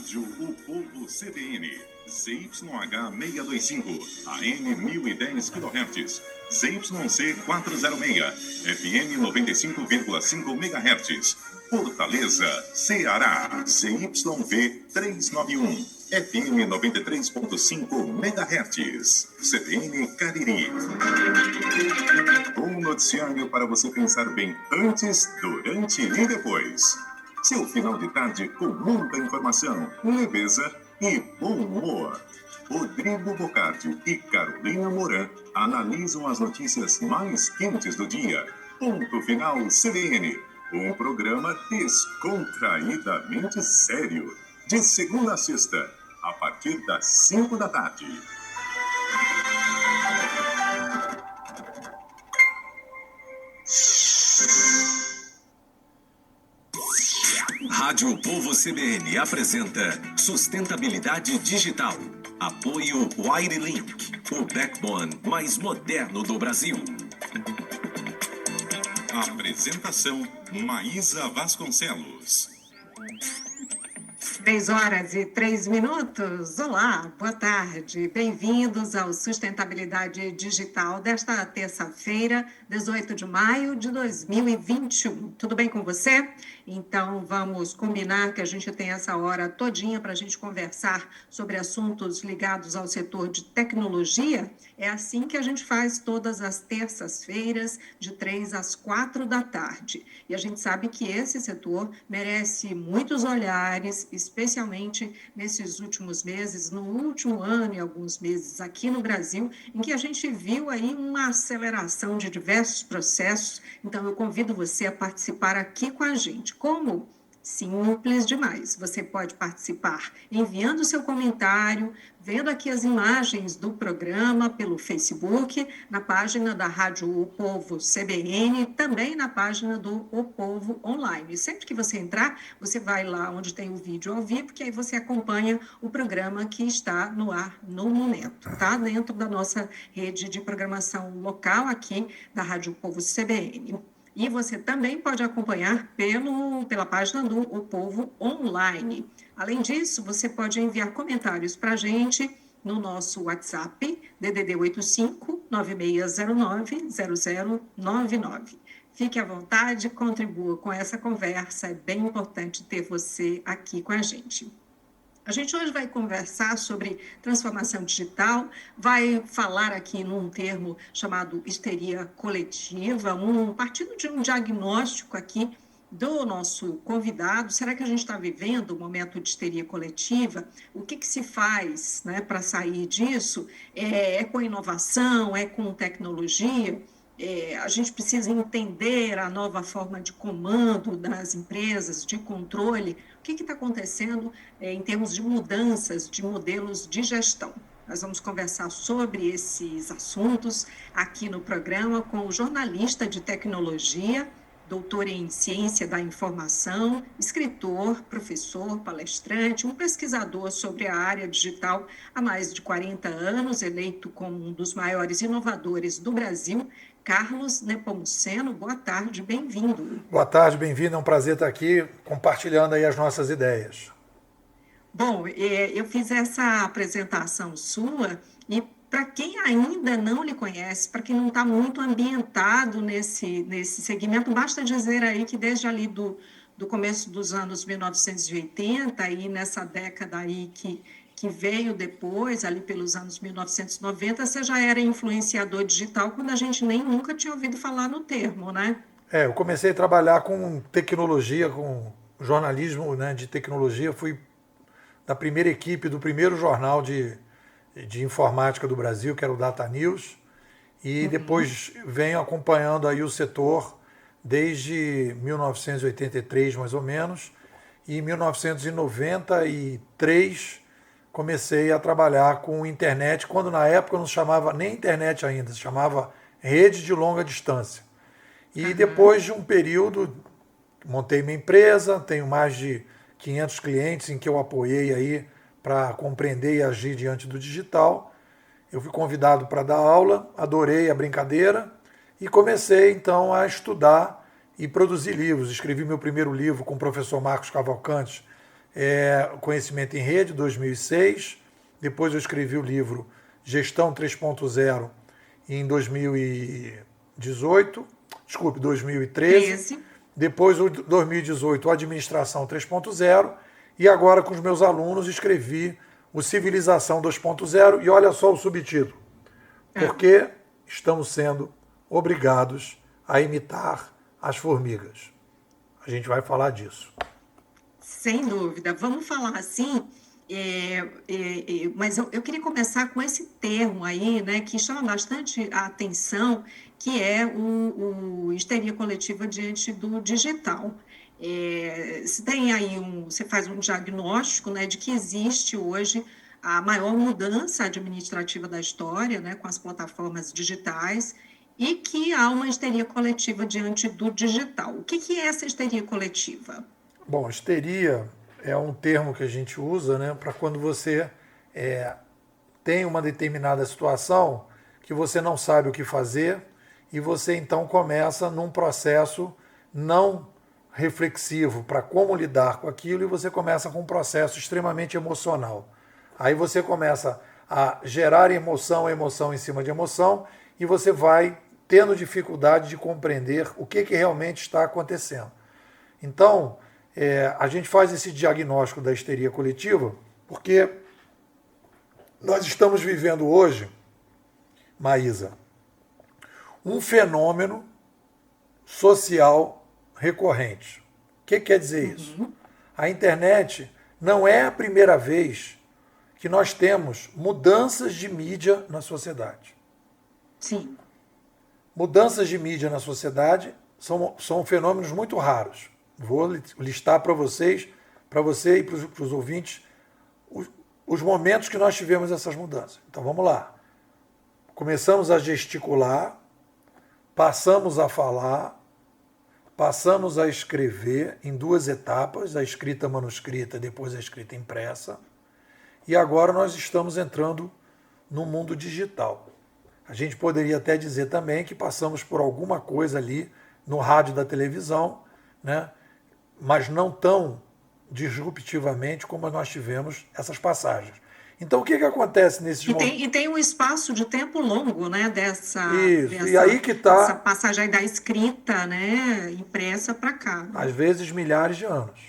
Rádio O Povo CBN, ZYH 625, AM 1010 kHz, ZYC 406, FM 95,5 MHz, Fortaleza, Ceará, ZYV 391, FM 93,5 MHz, CBN Cariri. Um noticiário para você pensar bem antes, durante e depois. Seu final de tarde com muita informação, leveza e bom humor. Rodrigo Bocardi e Carolina Moran analisam as notícias mais quentes do dia. Ponto Final CBN, um programa descontraídamente sério. De segunda a sexta, a partir das 5 da tarde. Rádio Povo CBN apresenta Sustentabilidade Digital. Apoio Wirelink, o backbone mais moderno do Brasil. Apresentação Maísa Vasconcelos. 3h03. Olá, boa tarde. Bem-vindos ao Sustentabilidade Digital desta terça-feira, 18 de maio de 2021. Tudo bem com você? Então, vamos combinar que a gente tem essa hora todinha para a gente conversar sobre assuntos ligados ao setor de tecnologia. É assim que a gente faz todas as terças-feiras, de 3 às 4 da tarde. E a gente sabe que esse setor merece muitos olhares, especialmente nesses últimos meses, no último ano e alguns meses aqui no Brasil, em que a gente viu aí uma aceleração de diversos processos. Então, eu convido você a participar aqui com a gente. Como? Simples demais. Você pode participar enviando seu comentário, vendo aqui as imagens do programa pelo Facebook, na página da Rádio O Povo CBN, também na página do O Povo Online. Sempre que você entrar, você vai lá onde tem o vídeo ao vivo, que aí você acompanha o programa que está no ar no momento, tá? Dentro da nossa rede de programação local aqui da Rádio O Povo CBN. E você também pode acompanhar pela página do O Povo Online. Além disso, você pode enviar comentários para a gente no nosso WhatsApp, DDD 85-9609-0099. Fique à vontade, contribua com essa conversa, é bem importante ter você aqui com a gente. A gente hoje vai conversar sobre transformação digital, vai falar aqui num termo chamado histeria coletiva, partindo de um diagnóstico aqui do nosso convidado. Será que a gente está vivendo um momento de histeria coletiva? O que se faz, né, para sair disso? É com inovação, é com tecnologia? A gente precisa entender a nova forma de comando das empresas, de controle. O que está acontecendo em termos de mudanças de modelos de gestão? Nós vamos conversar sobre esses assuntos aqui no programa com o jornalista de tecnologia, doutor em ciência da informação, escritor, professor, palestrante, um pesquisador sobre a área digital há mais de 40 anos, eleito como um dos maiores inovadores do Brasil, Carlos Nepomuceno. Boa tarde, bem-vindo. Boa tarde, bem-vindo, é um prazer estar aqui compartilhando aí as nossas ideias. Bom, eu fiz essa apresentação sua e para quem ainda não lhe conhece, para quem não está muito ambientado nesse segmento, basta dizer aí que desde ali do começo dos anos 1980 e nessa década aí que veio depois, ali pelos anos 1990, você já era influenciador digital quando a gente nem nunca tinha ouvido falar no termo, né? Eu comecei a trabalhar com tecnologia, com jornalismo, né, de tecnologia. Fui da primeira equipe do primeiro jornal de informática do Brasil, que era o Data News, e depois venho acompanhando aí o setor desde 1983, mais ou menos, e em 1993 comecei a trabalhar com internet, quando na época não se chamava nem internet ainda, se chamava rede de longa distância. E depois de um período, montei minha empresa, tenho mais de 500 clientes em que eu apoiei aí para compreender e agir diante do digital. Eu fui convidado para dar aula, adorei a brincadeira e comecei então a estudar e produzir livros. Escrevi meu primeiro livro com o professor Marcos Cavalcante Conhecimento em Rede, 2006. Depois eu escrevi o livro Gestão 3.0 em 2013. Depois, o 2018, Administração 3.0. E agora, com os meus alunos, escrevi o Civilização 2.0. E olha só o subtítulo. Porque estamos sendo obrigados a imitar as formigas. A gente vai falar disso. Sem dúvida. Vamos falar assim, mas eu queria começar com esse termo aí, né, que chama bastante a atenção, que é o histeria coletiva diante do digital. Você faz um diagnóstico, né, de que existe hoje a maior mudança administrativa da história, né, com as plataformas digitais, e que há uma histeria coletiva diante do digital. O que é essa histeria coletiva? Bom, histeria é um termo que a gente usa, né, para quando você tem uma determinada situação que você não sabe o que fazer e você então começa num processo não reflexivo para como lidar com aquilo e você começa com um processo extremamente emocional. Aí você começa a gerar emoção em cima de emoção e você vai tendo dificuldade de compreender o que realmente está acontecendo. Então, a gente faz esse diagnóstico da histeria coletiva porque nós estamos vivendo hoje, Maísa, um fenômeno social recorrente. O que quer dizer isso? A internet não é a primeira vez que nós temos mudanças de mídia na sociedade. Sim. Mudanças de mídia na sociedade são fenômenos muito raros. Vou listar para você e para os ouvintes os momentos que nós tivemos essas mudanças. Então vamos lá. Começamos a gesticular, passamos a falar, passamos a escrever em duas etapas, a escrita manuscrita, depois a escrita impressa, e agora nós estamos entrando no mundo digital. A gente poderia até dizer também que passamos por alguma coisa ali no rádio da televisão, né? Mas não tão disruptivamente como nós tivemos essas passagens. Então, o que acontece nesses momentos? E tem um espaço de tempo longo, né, dessa e aí que tá, essa passagem da escrita, né, impressa para cá. Às vezes, milhares de anos.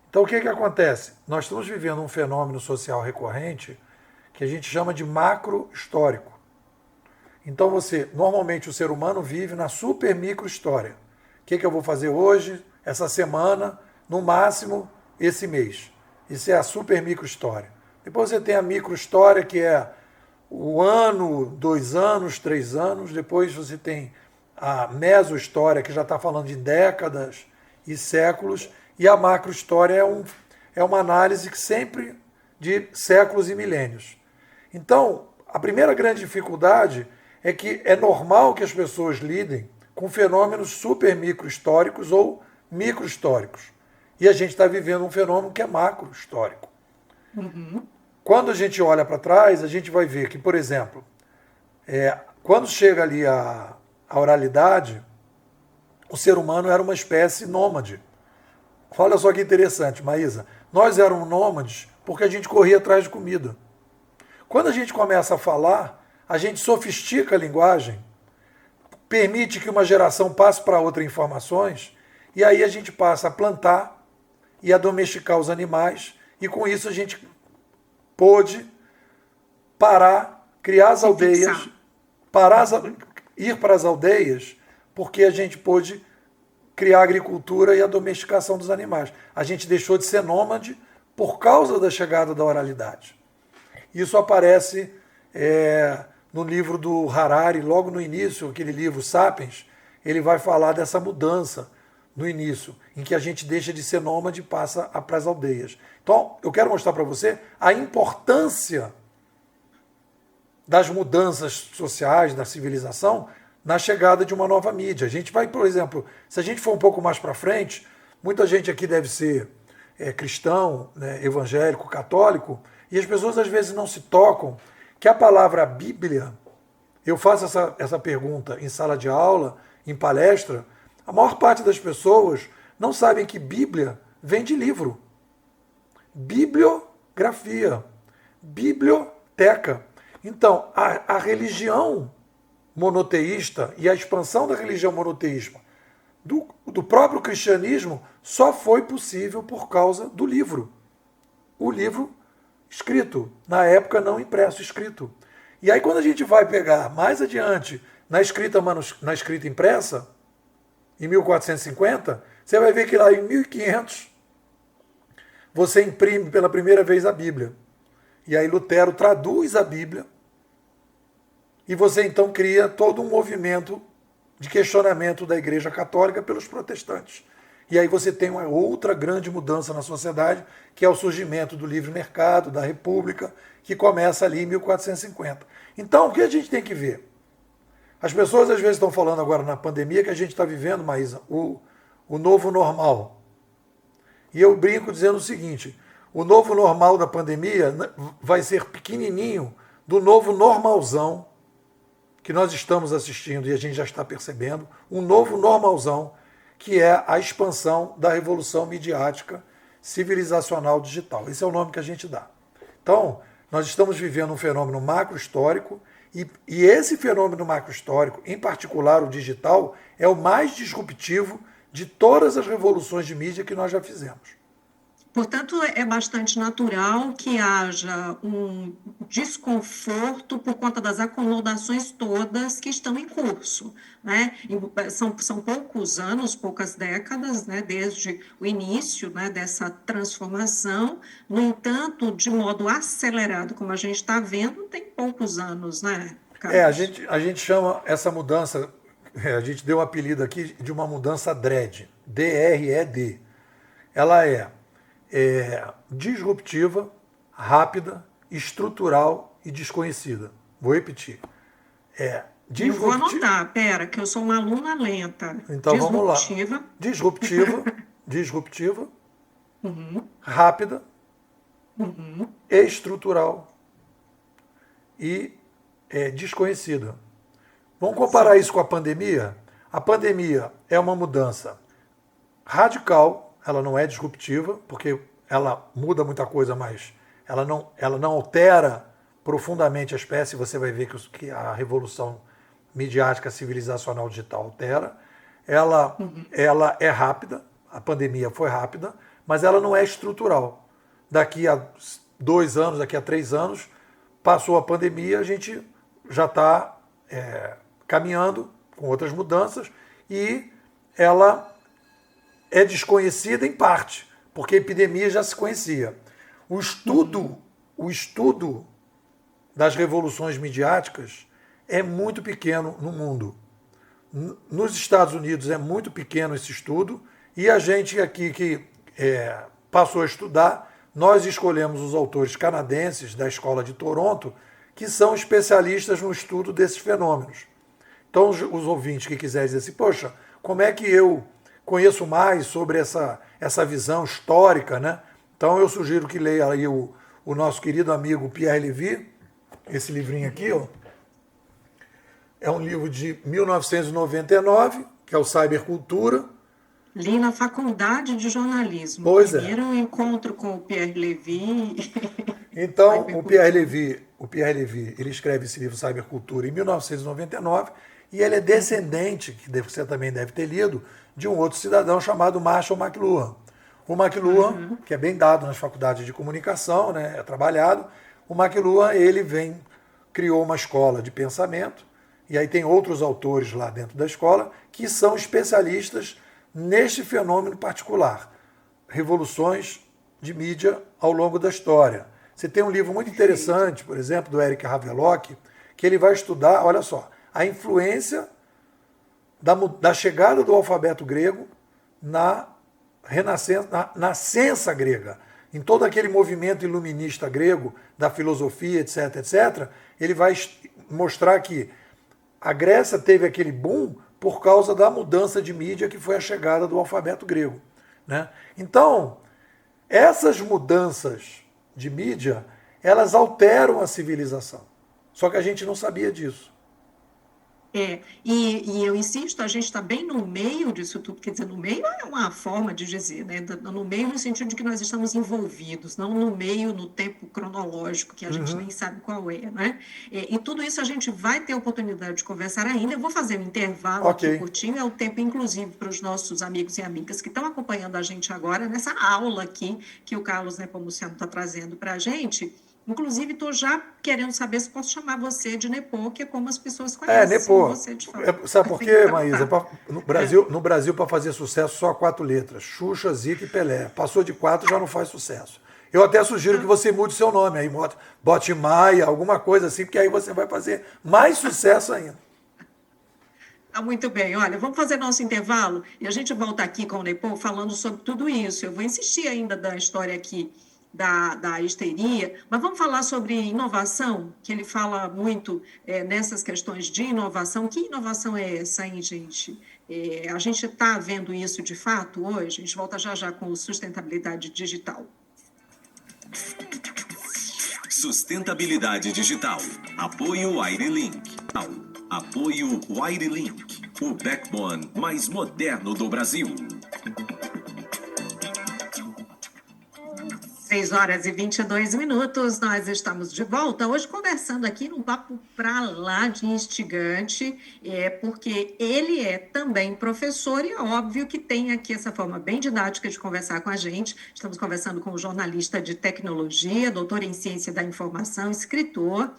Então, o que acontece? Nós estamos vivendo um fenômeno social recorrente que a gente chama de macro-histórico. Então, normalmente, o ser humano vive na super micro-história. O que eu vou fazer hoje, essa semana, no máximo, esse mês? Isso é a super micro-história. Depois você tem a micro-história, que é o ano, 2 anos, 3 anos. Depois você tem a meso-história, que já está falando de décadas e séculos. E a macro-história é uma análise que sempre de séculos e milênios. Então, a primeira grande dificuldade é que é normal que as pessoas lidem com fenômenos super micro-históricos ou micro-históricos. E a gente está vivendo um fenômeno que é macro-histórico. Quando a gente olha para trás, a gente vai ver que, por exemplo, quando chega ali a oralidade, o ser humano era uma espécie nômade. Olha só que interessante, Maísa. Nós éramos nômades porque a gente corria atrás de comida. Quando a gente começa a falar, a gente sofistica a linguagem, permite que uma geração passe para outra informações, e aí a gente passa a plantar e a domesticar os animais, e com isso a gente pôde parar, criar as aldeias, ir para as aldeias, porque a gente pôde criar a agricultura e a domesticação dos animais. A gente deixou de ser nômade por causa da chegada da oralidade. Isso aparece no livro do Harari, logo no início, aquele livro Sapiens, ele vai falar dessa mudança no início, em que a gente deixa de ser nômade e passa para as aldeias. Então, eu quero mostrar para você a importância das mudanças sociais, da civilização, na chegada de uma nova mídia. A gente vai, por exemplo, se a gente for um pouco mais para frente, muita gente aqui deve ser cristão, né, evangélico, católico, e as pessoas às vezes não se tocam que a palavra Bíblia, eu faço essa pergunta em sala de aula, em palestra, a maior parte das pessoas não sabem que Bíblia vem de livro. bibliografia, biblioteca. Então, a religião monoteísta e a expansão da religião monoteísta do próprio cristianismo só foi possível por causa do livro. O livro escrito, na época não impresso, escrito. E aí quando a gente vai pegar mais adiante na escrita impressa, em 1450, você vai ver que lá em 1500 você imprime pela primeira vez a Bíblia. E aí Lutero traduz a Bíblia e você então cria todo um movimento de questionamento da Igreja Católica pelos protestantes. E aí você tem uma outra grande mudança na sociedade, que é o surgimento do livre mercado, da República, que começa ali em 1450. Então, o que a gente tem que ver? As pessoas às vezes estão falando agora na pandemia que a gente está vivendo, Maísa, o novo normal. E eu brinco dizendo o seguinte, o novo normal da pandemia vai ser pequenininho do novo normalzão que nós estamos assistindo e a gente já está percebendo, um novo normalzão, que é a expansão da revolução midiática civilizacional digital. Esse é o nome que a gente dá. Então, nós estamos vivendo um fenômeno macrohistórico e esse fenômeno macrohistórico, em particular o digital, é o mais disruptivo de todas as revoluções de mídia que nós já fizemos. Portanto, é bastante natural que haja um desconforto por conta das acomodações todas que estão em curso, né? São poucos anos, poucas décadas, né, desde o início, né, dessa transformação. No entanto, de modo acelerado, como a gente está vendo, tem poucos anos, né, Carlos? A gente chama essa mudança, a gente deu um apelido aqui de uma mudança DRED, D-R-E-D. Ela é disruptiva, rápida, estrutural e desconhecida. Vou repetir. Eu vou anotar, pera, que eu sou uma aluna lenta. Então vamos lá. Disruptiva, rápida, estrutural e desconhecida. Vamos comparar isso com a pandemia? A pandemia é uma mudança radical. Ela não é disruptiva, porque ela muda muita coisa, mas ela não altera profundamente a espécie. Você vai ver que a revolução midiática civilizacional digital altera. Ela é rápida, a pandemia foi rápida, mas ela não é estrutural. Daqui a 2 anos, daqui a 3 anos, passou a pandemia, a gente já está caminhando com outras mudanças e ela é desconhecida em parte, porque a epidemia já se conhecia. O estudo das revoluções midiáticas é muito pequeno no mundo. Nos Estados Unidos é muito pequeno esse estudo, e a gente aqui que passou a estudar, nós escolhemos os autores canadenses da Escola de Toronto, que são especialistas no estudo desses fenômenos. Então, os ouvintes que quiserem dizer assim, poxa, como é que eu conheço mais sobre essa visão histórica, né? Então eu sugiro que leia aí o nosso querido amigo Pierre Levy, esse livrinho aqui, ó. É um livro de 1999, que é o Cybercultura. Li na faculdade de jornalismo. Pois Primeiro encontro com o Pierre Levy. Então, o Pierre Levy, ele escreve esse livro Cybercultura em 1999, e ele é descendente, que você também deve ter lido, de um outro cidadão chamado Marshall McLuhan. O McLuhan, que é bem dado nas faculdades de comunicação, né, é trabalhado, o McLuhan, ele criou uma escola de pensamento, e aí tem outros autores lá dentro da escola que são especialistas neste fenômeno particular, revoluções de mídia ao longo da história. Você tem um livro muito interessante, por exemplo, do Eric Havelock, que ele vai estudar, olha só, a influência da chegada do alfabeto grego na renascença, na nascença grega, em todo aquele movimento iluminista grego, da filosofia, etc., etc., ele vai mostrar que a Grécia teve aquele boom por causa da mudança de mídia que foi a chegada do alfabeto grego, né? Então, essas mudanças de mídia, elas alteram a civilização. Só que a gente não sabia disso. E eu insisto, a gente está bem no meio disso tudo, quer dizer, no meio é uma forma de dizer, né? No meio no sentido de que nós estamos envolvidos, não no meio, no tempo cronológico, que a gente nem sabe qual é, né? E tudo isso a gente vai ter oportunidade de conversar ainda. Eu vou fazer um intervalo aqui curtinho, é o tempo, inclusive, para os nossos amigos e amigas que estão acompanhando a gente agora, nessa aula aqui que o Carlos Nepomuceno está trazendo para a gente. Inclusive, estou já querendo saber se posso chamar você de Nepô, que é como as pessoas conhecem Nepô. você de fato. Sabe por quê, Maísa? No Brasil, para fazer sucesso, só 4 letras. Xuxa, Zica e Pelé. Passou de 4, já não faz sucesso. Eu até sugiro que você mude seu nome. Aí bote Maia, alguma coisa assim, porque aí você vai fazer mais sucesso ainda. Muito bem, olha, vamos fazer nosso intervalo e a gente volta aqui com o Nepô falando sobre tudo isso. Eu vou insistir ainda da história aqui da histeria, mas vamos falar sobre inovação, que ele fala muito nessas questões de inovação. Que inovação é essa, hein, gente? A gente está vendo isso de fato hoje? A gente volta já já com sustentabilidade digital. Sustentabilidade digital. Apoio Wirelink. Apoio Wirelink, o backbone mais moderno do Brasil. 6h22, nós estamos de volta, hoje conversando aqui num papo para lá de instigante, porque ele é também professor e é óbvio que tem aqui essa forma bem didática de conversar com a gente. Estamos conversando com um jornalista de tecnologia, doutor em ciência da informação, escritor,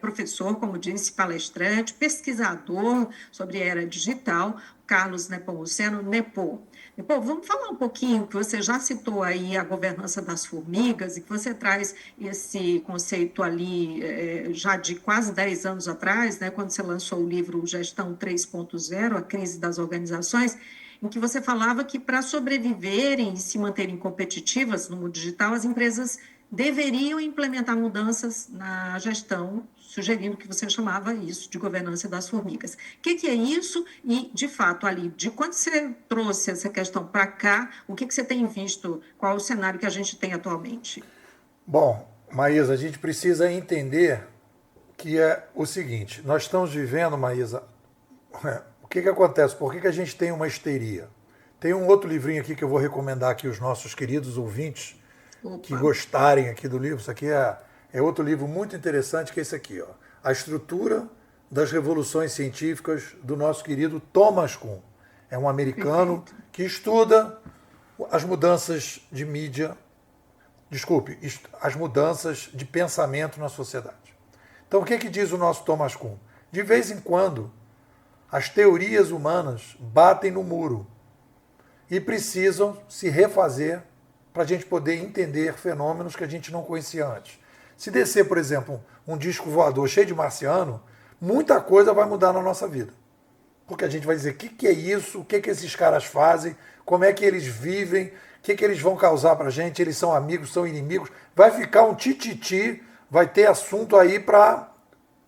professor, como disse, palestrante, pesquisador sobre era digital, Carlos Nepomuceno, Nepô. Nepô, vamos falar um pouquinho, que você já citou aí a governança das formigas e que você traz esse conceito ali já de quase 10 anos atrás, né, quando você lançou o livro Gestão 3.0, a crise das organizações, em que você falava que para sobreviverem e se manterem competitivas no mundo digital, as empresas deveriam implementar mudanças na gestão, sugerindo que você chamava isso de governança das formigas. O que é isso? E, de fato, ali, de quando você trouxe essa questão para cá, o que você tem visto? Qual é o cenário que a gente tem atualmente? Bom, Maísa, a gente precisa entender que é o seguinte, nós estamos vivendo, Maísa, o que acontece? Por que a gente tem uma histeria? Tem um outro livrinho aqui que eu vou recomendar aqui aos nossos queridos ouvintes, que gostarem aqui do livro. Isso aqui é outro livro muito interessante, que é esse aqui, ó. A Estrutura das Revoluções Científicas, do nosso querido Thomas Kuhn. É um americano que estuda as mudanças de mídia, as mudanças de pensamento na sociedade. Então, o que diz o nosso Thomas Kuhn? De vez em quando, as teorias humanas batem no muro e precisam se refazer para a gente poder entender fenômenos que a gente não conhecia antes. Se descer, por exemplo, um disco voador cheio de marciano, muita coisa vai mudar na nossa vida. Porque a gente vai dizer, o que é isso? O que esses caras fazem? Como é que eles vivem? O que eles vão causar para a gente? Eles são amigos, são inimigos? Vai ficar um tititi, vai ter assunto aí para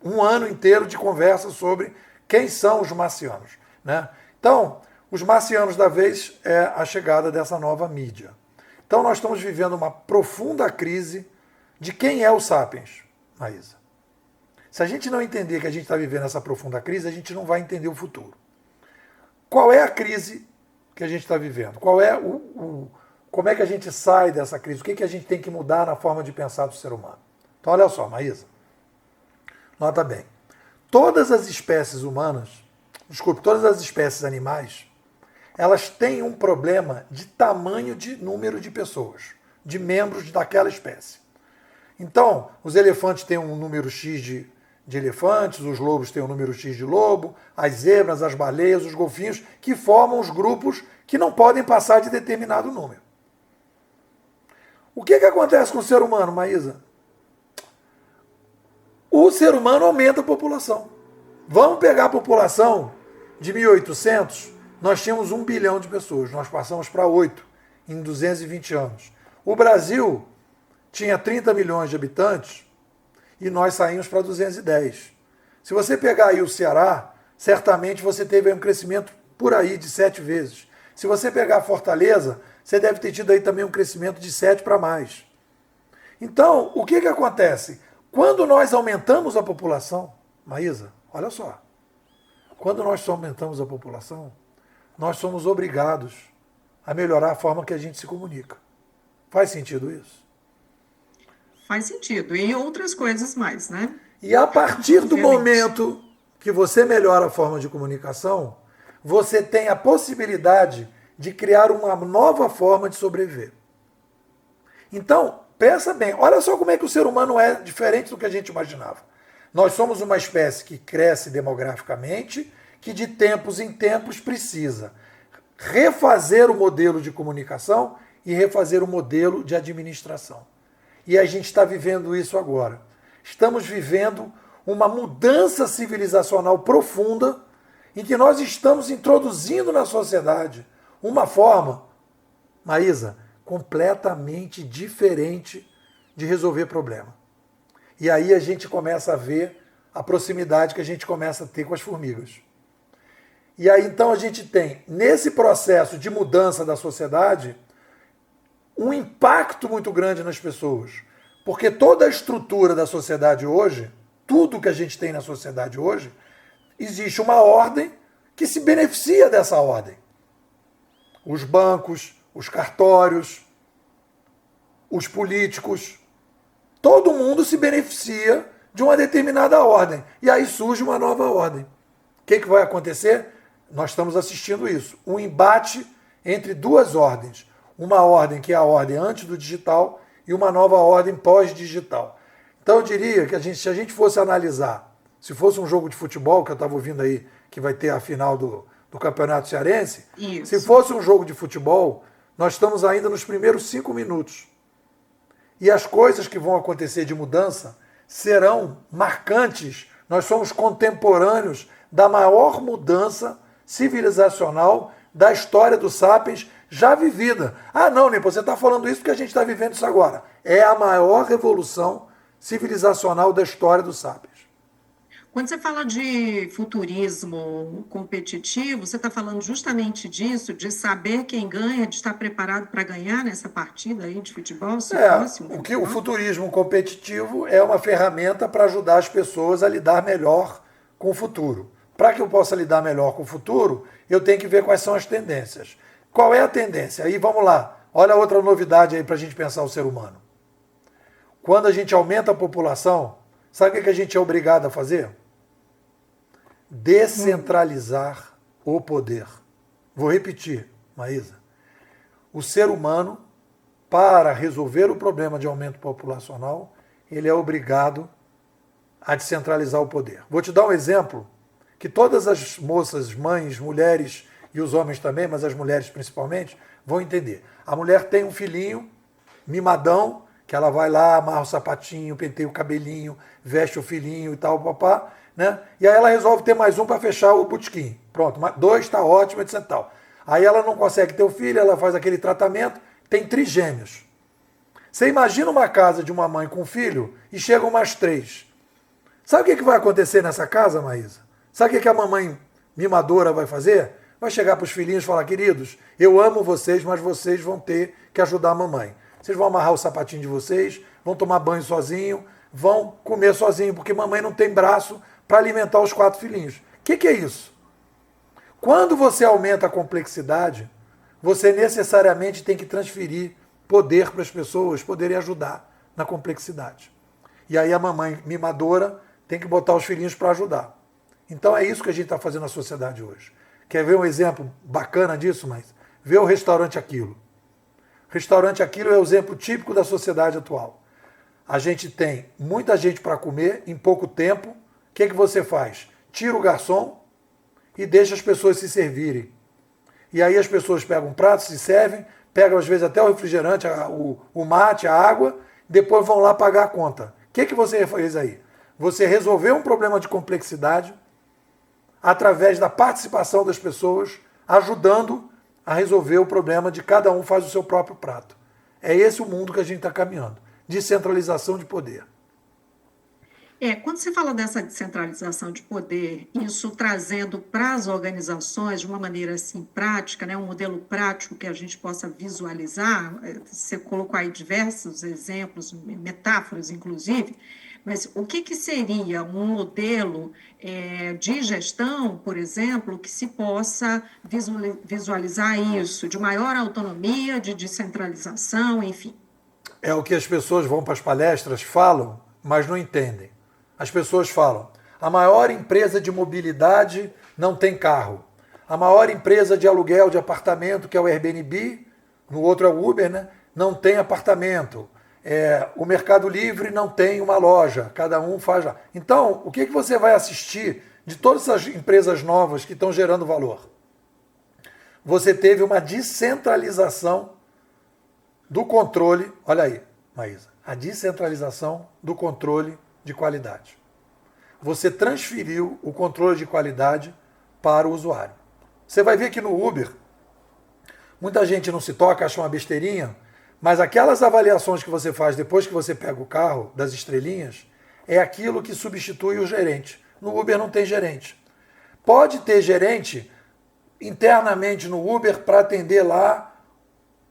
um ano inteiro de conversa sobre quem são os marcianos, né? Então, os marcianos da vez é a chegada dessa nova mídia. Então, nós estamos vivendo uma profunda crise de quem é o Sapiens, Maísa. Se a gente não entender que a gente está vivendo essa profunda crise, a gente não vai entender o futuro. Qual é a crise que a gente está vivendo? Qual é como é que a gente sai dessa crise? O que a gente tem que mudar na forma de pensar do ser humano? Então, olha só, Maísa. Nota bem. Todas as espécies humanas, todas as espécies animais, elas têm um problema de tamanho de número de pessoas, de membros daquela espécie. Então, os elefantes têm um número X de elefantes, os lobos têm um número X de lobo, as zebras, as baleias, os golfinhos, que formam os grupos que não podem passar de determinado número. O que acontece com o ser humano, Maísa? O ser humano aumenta a população. Vamos pegar a população de 1800, nós tínhamos 1 bilhão de pessoas, nós passamos para 8 em 220 anos. O Brasil tinha 30 milhões de habitantes e nós saímos para 210. Se você pegar aí o Ceará, certamente você teve um crescimento por aí de 7 vezes. Se você pegar Fortaleza, você deve ter tido aí também um crescimento de 7 para mais. Então, o que acontece? Quando nós aumentamos a população, Maísa, olha só, Quando nós aumentamos a população, nós somos obrigados a melhorar a forma que a gente se comunica. Faz sentido isso? Faz sentido. E outras coisas mais, né? E a partir do Obviamente. momento que você melhora a forma de comunicação, você tem a possibilidade de criar uma nova forma de sobreviver. Então, pensa bem, olha só como é que o ser humano é diferente do que a gente imaginava. Nós somos uma espécie que cresce demograficamente, que de tempos em tempos precisa refazer o modelo de comunicação e refazer o modelo de administração. E a gente está vivendo isso agora. Estamos vivendo uma mudança civilizacional profunda em que nós estamos introduzindo na sociedade uma forma, Maísa, completamente diferente de resolver problema. E aí a gente começa a ver a proximidade que a gente começa a ter com as formigas. E aí então a gente tem, nesse processo de mudança da sociedade, um impacto muito grande nas pessoas. Porque toda a estrutura da sociedade hoje, tudo que a gente tem na sociedade hoje, existe uma ordem que se beneficia dessa ordem. Os bancos, os cartórios, os políticos, todo mundo se beneficia de uma determinada ordem. E aí surge uma nova ordem. O que vai acontecer? Nós estamos assistindo isso. Um embate entre duas ordens. Uma ordem que é a ordem antes do digital e uma nova ordem pós-digital. Então eu diria que se a gente fosse analisar, se fosse um jogo de futebol, que eu estava ouvindo aí, que vai ter a final do Campeonato Cearense, Isso. se fosse um jogo de futebol, nós estamos ainda nos primeiros 5 minutos. E as coisas que vão acontecer de mudança serão marcantes. Nós somos contemporâneos da maior mudança civilizacional da história dos sapiens já vivida. Ah, não, Nepo, você está falando isso porque a gente está vivendo isso agora. É a maior revolução civilizacional da história dos sapiens. Quando você fala de futurismo competitivo, você está falando justamente disso, de saber quem ganha, de estar preparado para ganhar nessa partida aí de futebol? Se fosse um O futebol? futurismo competitivo é uma ferramenta para ajudar as pessoas a lidar melhor com o futuro. Para que eu possa lidar melhor com o futuro, eu tenho que ver quais são as tendências. Qual é a tendência? Aí vamos lá, olha outra novidade aí para a gente pensar o ser humano. Quando a gente aumenta a população, sabe o que a gente é obrigado a fazer? Descentralizar o poder. Vou repetir, Maísa. O ser humano, para resolver o problema de aumento populacional, ele é obrigado a descentralizar o poder. Vou te dar um exemplo que todas as moças, mães, mulheres e os homens também, mas as mulheres principalmente, vão entender. A mulher tem um filhinho, mimadão, que ela vai lá, amarra o sapatinho, penteia o cabelinho, veste o filhinho e tal, papá, né? E aí ela resolve ter mais um para fechar o botequim. Pronto, 2 está ótimo, etc. Tal. Aí ela não consegue ter o filho, ela faz aquele tratamento, tem trigêmeos. Você imagina uma casa de uma mãe com um filho e chegam mais 3. Sabe o que vai acontecer nessa casa, Maísa? Sabe o que a mamãe mimadora vai fazer? Vai chegar para os filhinhos e falar, queridos, eu amo vocês, mas vocês vão ter que ajudar a mamãe. Vocês vão amarrar o sapatinho de vocês, vão tomar banho sozinho, vão comer sozinho, porque mamãe não tem braço para alimentar os 4 filhinhos. O que é isso? Quando você aumenta a complexidade, você necessariamente tem que transferir poder para as pessoas poderem ajudar na complexidade. E aí a mamãe mimadora tem que botar os filhinhos para ajudar. Então é isso que a gente está fazendo na sociedade hoje. Quer ver um exemplo bacana disso? Mas vê o restaurante Aquilo. Restaurante Aquilo é o exemplo típico da sociedade atual. A gente tem muita gente para comer em pouco tempo. O que você faz? Tira o garçom e deixa as pessoas se servirem. E aí as pessoas pegam um prato, se servem, pegam às vezes até o refrigerante, o mate, a água, depois vão lá pagar a conta. O que você fez aí? Você resolveu um problema de complexidade através da participação das pessoas, ajudando a resolver o problema de cada um faz o seu próprio prato. É esse o mundo que a gente está caminhando. Descentralização de poder. Quando você fala dessa descentralização de poder, isso trazendo para as organizações de uma maneira assim prática, né, um modelo prático que a gente possa visualizar, você colocou aí diversos exemplos, metáforas inclusive, Mas o que seria um modelo de gestão, por exemplo, que se possa visualizar isso, de maior autonomia, de descentralização, enfim? É o que as pessoas vão para as palestras, falam, mas não entendem. As pessoas falam, a maior empresa de mobilidade não tem carro. A maior empresa de aluguel de apartamento, que é o Airbnb, no outro é o Uber, né? Não tem apartamento. O Mercado Livre não tem uma loja, cada um faz lá. Então, o que você vai assistir de todas essas empresas novas que estão gerando valor? Você teve uma descentralização do controle, olha aí, Maísa, a descentralização do controle de qualidade. Você transferiu o controle de qualidade para o usuário. Você vai ver que no Uber, muita gente não se toca, acha uma besteirinha, mas aquelas avaliações que você faz depois que você pega o carro, das estrelinhas, é aquilo que substitui o gerente. No Uber não tem gerente. Pode ter gerente internamente no Uber para atender lá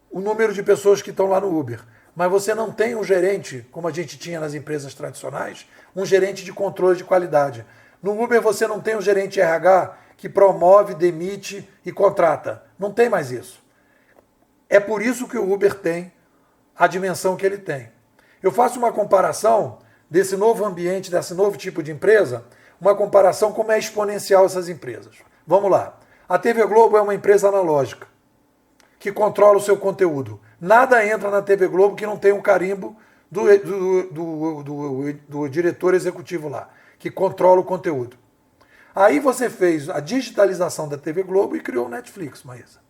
o número de pessoas que estão lá no Uber. Mas você não tem um gerente, como a gente tinha nas empresas tradicionais, um gerente de controle de qualidade. No Uber você não tem um gerente RH que promove, demite e contrata. Não tem mais isso. É por isso que o Uber tem a dimensão que ele tem. Eu faço uma comparação desse novo ambiente, desse novo tipo de empresa, uma comparação como é exponencial essas empresas. Vamos lá. A TV Globo é uma empresa analógica, que controla o seu conteúdo. Nada entra na TV Globo que não tenha um carimbo do diretor executivo lá, que controla o conteúdo. Aí você fez a digitalização da TV Globo e criou o Netflix, Maísa.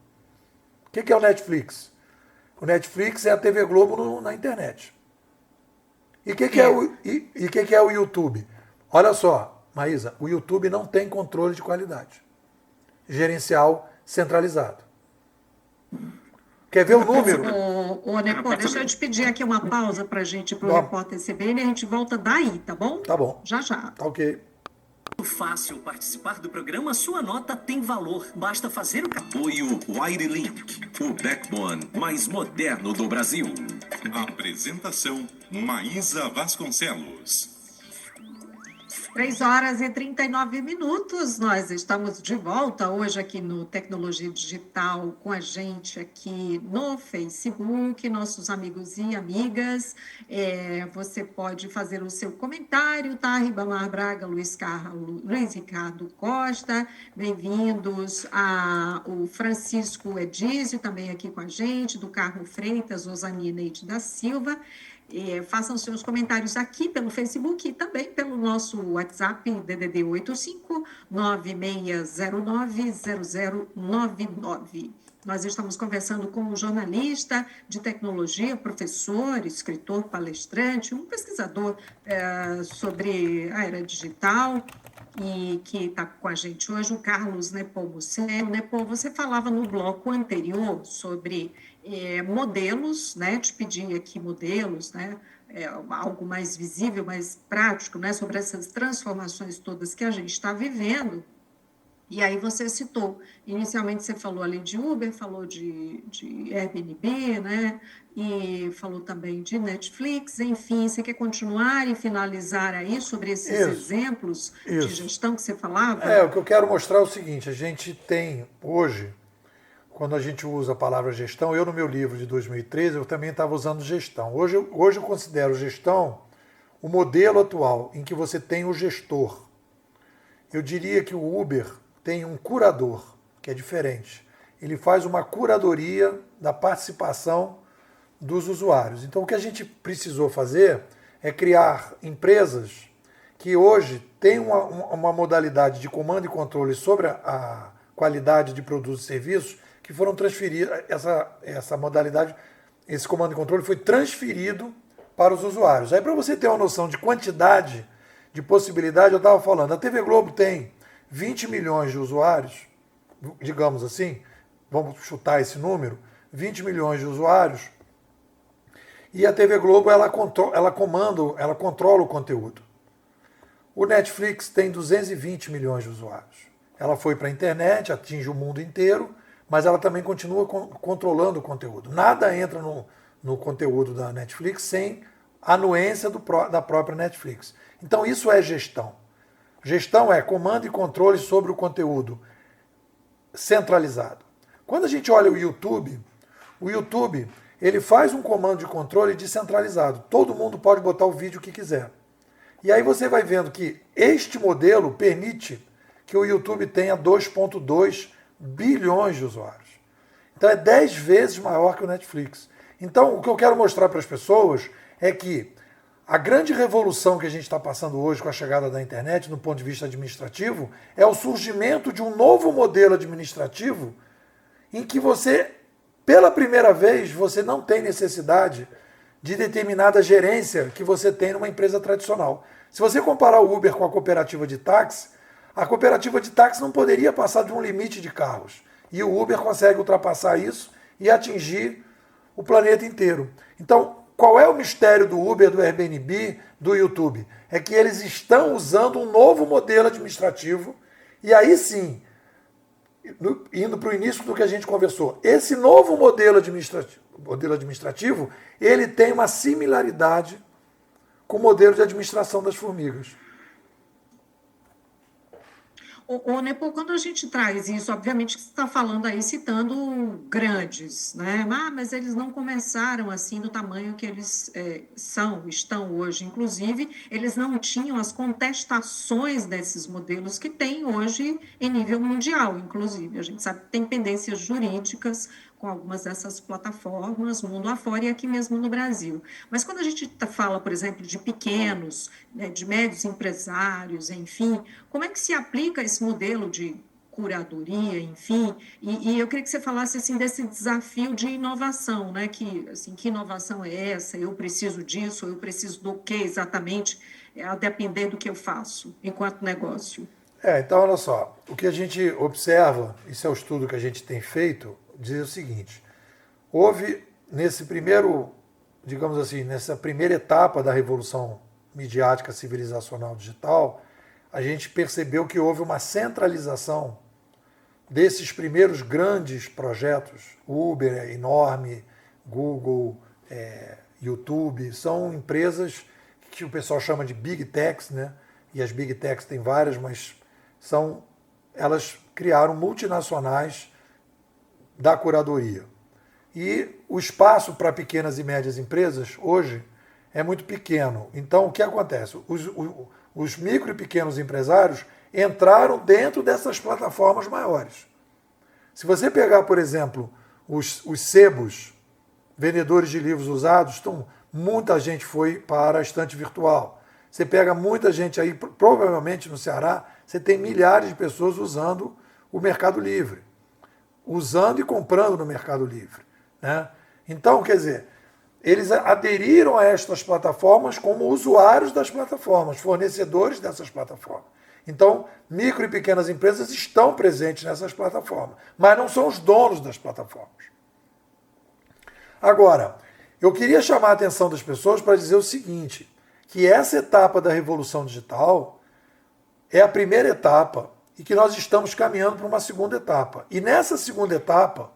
O que é o Netflix? O Netflix é a TV Globo na internet. E o que é o YouTube? Olha só, Maísa, o YouTube não tem controle de qualidade gerencial centralizado. Quer ver o número? Ô, Nepo, deixa eu te pedir aqui uma pausa para a gente, para o repórter CBN, e a gente volta daí, tá bom? Tá bom. Já, já. Tá ok. Fácil participar do programa, sua nota tem valor. Basta fazer o Apoio Wirelink, o backbone mais moderno do Brasil. Apresentação Maísa Vasconcelos. 3h39. Nós estamos de volta hoje aqui no Tecnologia Digital, com a gente aqui no Facebook, nossos amigos e amigas. Você pode fazer o seu comentário, tá? Ribamar Braga, Luiz Ricardo Costa, bem-vindos o Francisco Edísio, também aqui com a gente, do Carmo Freitas, Osani Neide da Silva. Façam seus comentários aqui pelo Facebook e também pelo nosso WhatsApp, DDD 85-9609-0099. Nós estamos conversando com um jornalista de tecnologia, professor, escritor, palestrante, um pesquisador sobre a era digital, e que está com a gente hoje, o Carlos Nepomuceno. Nepo, você falava no bloco anterior sobre modelos, né? Te pedi aqui modelos, né? Algo mais visível, mais prático, né? Sobre essas transformações todas que a gente está vivendo. E aí você citou, inicialmente você falou ali de Uber, falou de Airbnb, né? E falou também de Netflix, enfim, você quer continuar e finalizar aí sobre esses exemplos de gestão que você falava? O que eu quero mostrar é o seguinte, a gente tem hoje, quando a gente usa a palavra gestão, eu no meu livro de 2013, eu também estava usando gestão. Hoje eu considero gestão o modelo atual em que você tem o gestor. Eu diria que o Uber tem um curador, que é diferente. Ele faz uma curadoria da participação dos usuários. Então, o que a gente precisou fazer é criar empresas que hoje têm uma modalidade de comando e controle sobre a qualidade de produtos e serviços que foram transferidos, essa modalidade, esse comando e controle foi transferido para os usuários. Aí, para você ter uma noção de quantidade, de possibilidade, eu estava falando, a TV Globo tem 20 milhões de usuários, digamos assim, vamos chutar esse número, 20 milhões de usuários, e a TV Globo ela controla o conteúdo. O Netflix tem 220 milhões de usuários. Ela foi para a internet, atinge o mundo inteiro, mas ela também continua controlando o conteúdo. Nada entra no conteúdo da Netflix sem anuência da própria Netflix. Então isso é gestão. Gestão é comando e controle sobre o conteúdo centralizado. Quando a gente olha o YouTube ele faz um comando de controle descentralizado. Todo mundo pode botar o vídeo que quiser. E aí você vai vendo que este modelo permite que o YouTube tenha 2,2 bilhões de usuários. Então é 10 vezes maior que o Netflix. Então o que eu quero mostrar para as pessoas é que a grande revolução que a gente está passando hoje com a chegada da internet, no ponto de vista administrativo, é o surgimento de um novo modelo administrativo em que você, pela primeira vez, você não tem necessidade de determinada gerência que você tem numa empresa tradicional. Se você comparar o Uber com a cooperativa de táxi, a cooperativa de táxi não poderia passar de um limite de carros. E o Uber consegue ultrapassar isso e atingir o planeta inteiro. Então, qual é o mistério do Uber, do Airbnb, do YouTube? É que eles estão usando um novo modelo administrativo e aí sim, indo para o início do que a gente conversou, esse novo modelo administrativo, ele tem uma similaridade com o modelo de administração das formigas. Nepo, quando a gente traz isso, obviamente que você está falando aí, citando grandes, né? Mas eles não começaram assim do tamanho que eles estão hoje. Inclusive, eles não tinham as contestações desses modelos que tem hoje em nível mundial, inclusive. A gente sabe que tem pendências jurídicas com algumas dessas plataformas, mundo afora e aqui mesmo no Brasil. Mas quando a gente fala, por exemplo, de pequenos, né, de médios empresários, enfim, como é que se aplica esse modelo de curadoria, enfim? E eu queria que você falasse assim, desse desafio de inovação, né? Que inovação é essa? Eu preciso disso, eu preciso do que exatamente, a depender do que eu faço enquanto negócio. Então, olha só, o que a gente observa, isso é o estudo que a gente tem feito, diz o seguinte: houve nesse primeiro, digamos assim, nessa primeira etapa da revolução midiática civilizacional digital, a gente percebeu que houve uma centralização desses primeiros grandes projetos. Uber é enorme, Google, YouTube, são empresas que o pessoal chama de Big Techs, né? E as Big Techs têm várias, mas elas criaram multinacionais da curadoria. E o espaço para pequenas e médias empresas hoje é muito pequeno. Então, o que acontece? Os micro e pequenos empresários entraram dentro dessas plataformas maiores. Se você pegar, por exemplo, os sebos, vendedores de livros usados, muita gente foi para a estante virtual. Você pega muita gente aí, provavelmente no Ceará, você tem milhares de pessoas usando o Mercado Livre. Usando e comprando no Mercado Livre, né? Então, quer dizer, eles aderiram a estas plataformas como usuários das plataformas, fornecedores dessas plataformas. Então, micro e pequenas empresas estão presentes nessas plataformas, mas não são os donos das plataformas. Agora, eu queria chamar a atenção das pessoas para dizer o seguinte, que essa etapa da revolução digital é a primeira etapa e que nós estamos caminhando para uma segunda etapa. E nessa segunda etapa...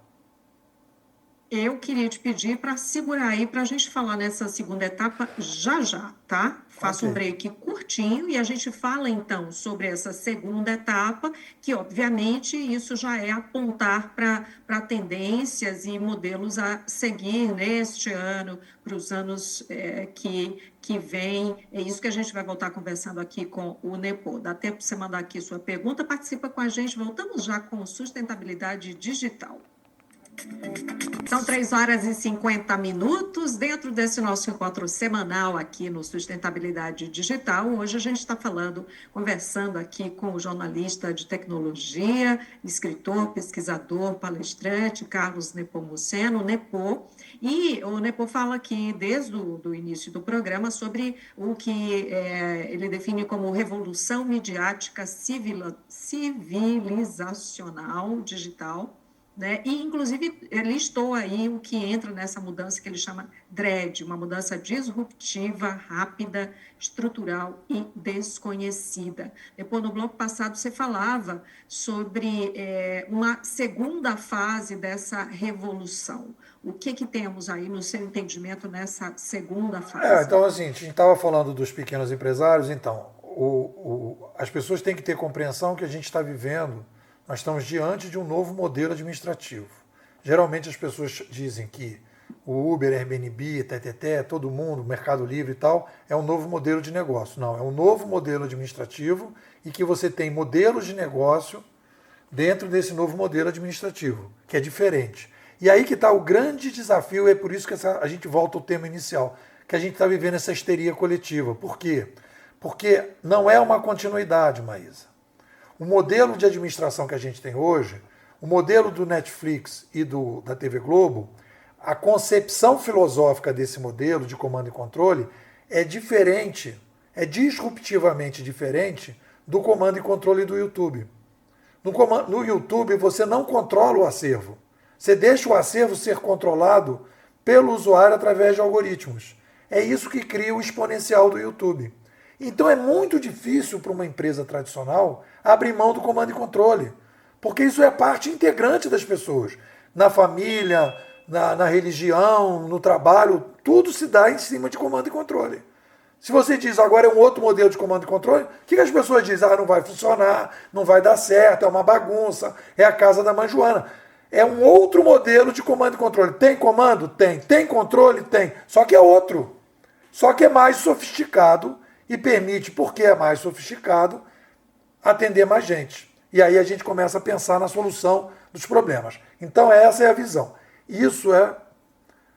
Eu queria te pedir para segurar aí, para a gente falar nessa segunda etapa já, tá? Faço um break curtinho e a gente fala, então, sobre essa segunda etapa, que, obviamente, isso já é apontar para tendências e modelos a seguir neste ano, para os anos que vem. É isso que a gente vai voltar conversando aqui com o Nepo. Dá tempo de você mandar aqui sua pergunta, participa com a gente. Voltamos já com sustentabilidade digital. São 3h50 dentro desse nosso encontro semanal aqui no Sustentabilidade Digital. Hoje a gente está conversando aqui com o jornalista de tecnologia, escritor, pesquisador, palestrante, Carlos Nepomuceno, Nepo. E o Nepo fala aqui, desde o início do programa, sobre o que ele define como revolução midiática civilizacional digital, né? E, inclusive, ele listou aí o que entra nessa mudança que ele chama DRED, uma mudança disruptiva, rápida, estrutural e desconhecida. Depois, no bloco passado, você falava sobre uma segunda fase dessa revolução. O que temos aí no seu entendimento nessa segunda fase? Então, assim, a gente estava falando dos pequenos empresários, então, as pessoas têm que ter compreensão que a gente está vivendo, nós estamos diante de um novo modelo administrativo. Geralmente as pessoas dizem que o Uber, Airbnb, TTT, todo mundo, Mercado Livre e tal, é um novo modelo de negócio. Não, é um novo modelo administrativo e que você tem modelos de negócio dentro desse novo modelo administrativo, que é diferente. E aí que está o grande desafio, é por isso que a gente volta ao tema inicial, que a gente está vivendo essa histeria coletiva. Por quê? Porque não é uma continuidade, Maísa. O modelo de administração que a gente tem hoje, o modelo do Netflix e da TV Globo, a concepção filosófica desse modelo de comando e controle é diferente, é disruptivamente diferente do comando e controle do YouTube. No YouTube você não controla o acervo. Você deixa o acervo ser controlado pelo usuário através de algoritmos. É isso que cria o exponencial do YouTube. Então é muito difícil para uma empresa tradicional abrir mão do comando e controle, porque isso é parte integrante das pessoas. Na família, na religião, no trabalho, tudo se dá em cima de comando e controle. Se você diz agora é um outro modelo de comando e controle, o que as pessoas dizem? Não vai funcionar, não vai dar certo, é uma bagunça, é a casa da mãe Joana. É um outro modelo de comando e controle. Tem comando? Tem. Tem controle? Tem. Só que é outro. Só que é mais sofisticado e permite, porque é mais sofisticado, atender mais gente. E aí a gente começa a pensar na solução dos problemas. Então essa é a visão. Isso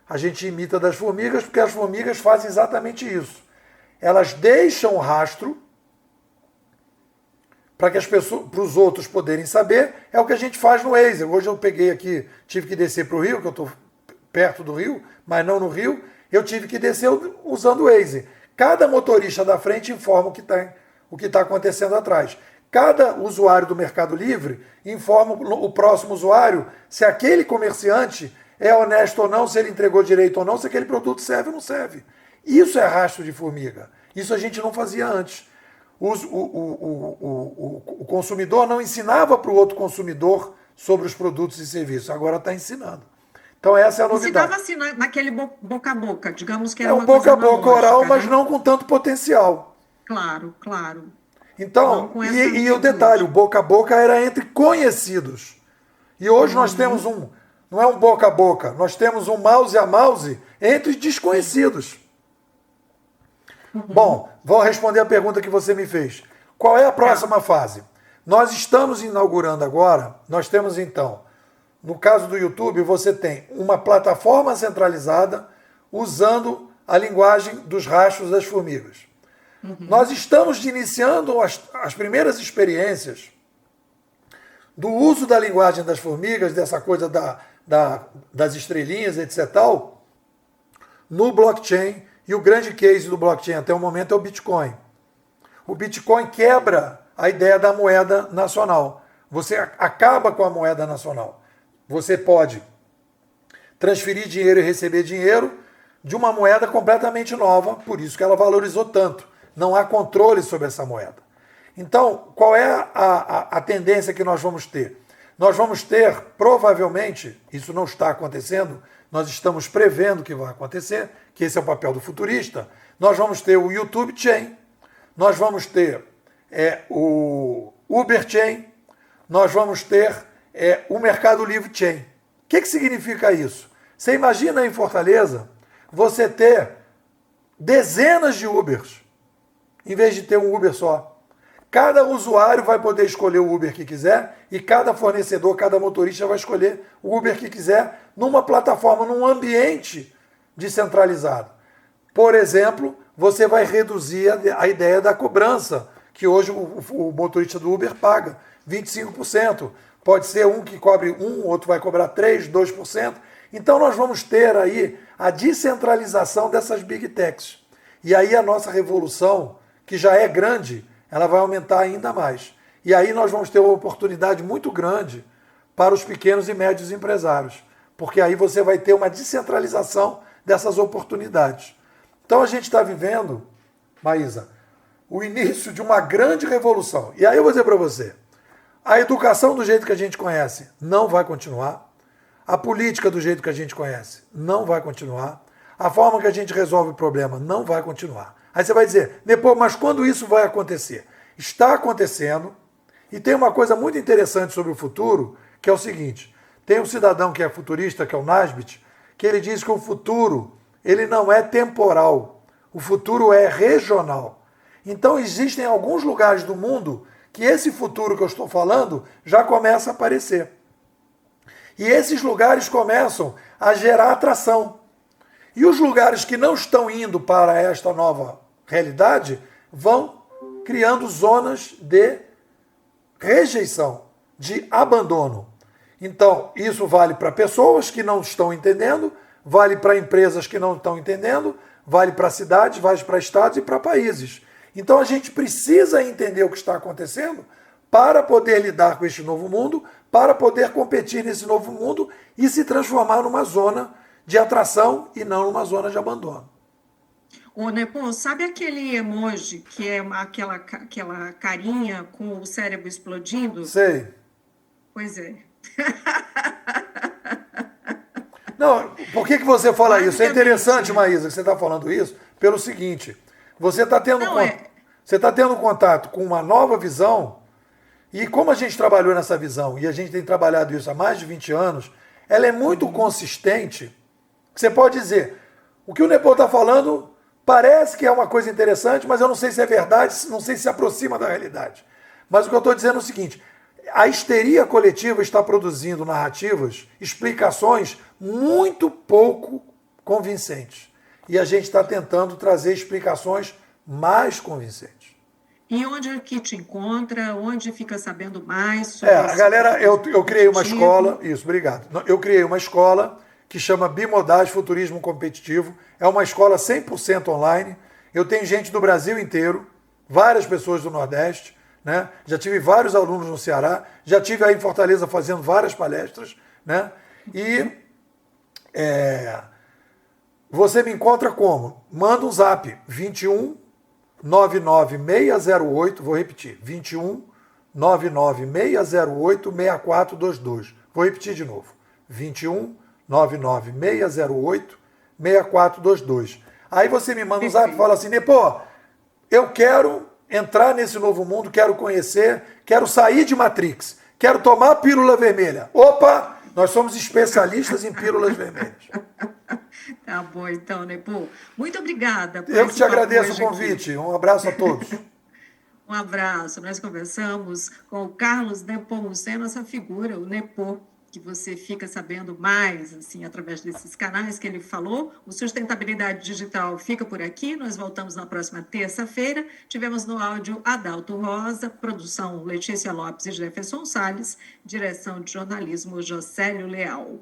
a gente imita das formigas, porque as formigas fazem exatamente isso. Elas deixam o rastro para que as pessoas, para os outros poderem saber, é o que a gente faz no Waze. Hoje eu peguei aqui, tive que descer para o Rio, que eu estou perto do Rio, mas não no Rio, eu tive que descer usando o Waze. Cada motorista da frente informa o que está acontecendo atrás. Cada usuário do Mercado Livre informa o próximo usuário se aquele comerciante é honesto ou não, se ele entregou direito ou não, se aquele produto serve ou não serve. Isso é rastro de formiga. Isso a gente não fazia antes. O consumidor não ensinava para o outro consumidor sobre os produtos e serviços. Agora está ensinando. Então essa é a novidade. Ensinava assim naquele boca a boca, digamos que era uma boca a boca oral, mas não com tanto potencial. Claro, claro. Então, e o detalhe, o boca a boca era entre conhecidos. E hoje nós temos não é um boca a boca, nós temos um mouse a mouse entre desconhecidos. Bom, vou responder a pergunta que você me fez. Qual é a próxima fase? Nós estamos inaugurando agora, nós temos então, no caso do YouTube, você tem uma plataforma centralizada usando a linguagem dos rastros das formigas. Nós estamos iniciando as primeiras experiências do uso da linguagem das formigas, dessa coisa das estrelinhas, etc. tal, no blockchain. E o grande case do blockchain até o momento é o Bitcoin. O Bitcoin quebra a ideia da moeda nacional. Você acaba com a moeda nacional. Você pode transferir dinheiro e receber dinheiro de uma moeda completamente nova, por isso que ela valorizou tanto. Não há controle sobre essa moeda. Então, qual é a tendência que nós vamos ter? Nós vamos ter, provavelmente, isso não está acontecendo, nós estamos prevendo que vai acontecer, que esse é o papel do futurista, nós vamos ter o YouTube Chain, nós vamos ter o Uber Chain, nós vamos ter o Mercado Livre Chain. O que significa isso? Você imagina em Fortaleza você ter dezenas de Ubers, em vez de ter um Uber só. Cada usuário vai poder escolher o Uber que quiser e cada fornecedor, cada motorista vai escolher o Uber que quiser numa plataforma, num ambiente descentralizado. Por exemplo, você vai reduzir a ideia da cobrança, que hoje o motorista do Uber paga 25%. Pode ser um que cobre 1%, outro vai cobrar 3%, 2%. Então nós vamos ter aí a descentralização dessas big techs. E aí a nossa revolução, que já é grande, ela vai aumentar ainda mais. E aí nós vamos ter uma oportunidade muito grande para os pequenos e médios empresários, porque aí você vai ter uma descentralização dessas oportunidades. Então a gente está vivendo, Maísa, o início de uma grande revolução. E aí eu vou dizer para você, a educação do jeito que a gente conhece não vai continuar, A política do jeito que a gente conhece não vai continuar. A forma que a gente resolve o problema não vai continuar. Aí você vai dizer, Nepô, mas quando isso vai acontecer? Está acontecendo, e tem uma coisa muito interessante sobre o futuro, que é o seguinte, tem um cidadão que é futurista, que é o Nasbit, que ele diz que o futuro ele não é temporal, o futuro é regional. Então existem alguns lugares do mundo que esse futuro que eu estou falando já começa a aparecer. E esses lugares começam a gerar atração. E os lugares que não estão indo para esta nova realidade vão criando zonas de rejeição, de abandono. Então, isso vale para pessoas que não estão entendendo, vale para empresas que não estão entendendo, vale para cidades, vale para estados e para países. Então, a gente precisa entender o que está acontecendo para poder lidar com este novo mundo, para poder competir nesse novo mundo e se transformar numa zona de atração e não numa zona de abandono. Ô, Nepô, sabe aquele emoji que é aquela carinha com o cérebro explodindo? Sei. Pois é. Não, por que você fala isso? É interessante, Maísa, que você está falando isso, pelo seguinte, você está tendo contato com uma nova visão, e como a gente trabalhou nessa visão, e a gente tem trabalhado isso há mais de 20 anos, ela é muito consistente. Você pode dizer, o que o Nepô está falando parece que é uma coisa interessante, mas eu não sei se é verdade, não sei se aproxima da realidade. Mas o que eu estou dizendo é o seguinte, a histeria coletiva está produzindo narrativas, explicações muito pouco convincentes. E a gente está tentando trazer explicações mais convincentes. E onde é que te encontra? Onde fica sabendo mais sobre a galera, eu criei uma escola, isso, obrigado. Eu criei uma escola que chama Bimodais Futurismo Competitivo. É uma escola 100% online. Eu tenho gente do Brasil inteiro, várias pessoas do Nordeste, né? Já tive vários alunos no Ceará, já tive aí em Fortaleza fazendo várias palestras, né? E você me encontra como? Manda um zap, 21 99608, vou repetir, 21 99608 6422. Vou repetir de novo, 21 99608 6422. Aí você me manda um zap e fala assim, Nepô, eu quero entrar nesse novo mundo, quero conhecer, quero sair de Matrix, quero tomar pílula vermelha. Opa, nós somos especialistas em pílulas vermelhas. Tá bom, então, Nepô. Muito obrigada. Eu que te agradeço o convite. Um abraço a todos. Um abraço. Nós conversamos com o Carlos Nepomuceno, essa figura, o Nepô, que você fica sabendo mais, assim, através desses canais que ele falou. O Sustentabilidade Digital fica por aqui. Nós voltamos na próxima terça-feira. Tivemos no áudio Adalto Rosa, produção Letícia Lopes e Jefferson Salles, direção de jornalismo Jocélio Leal.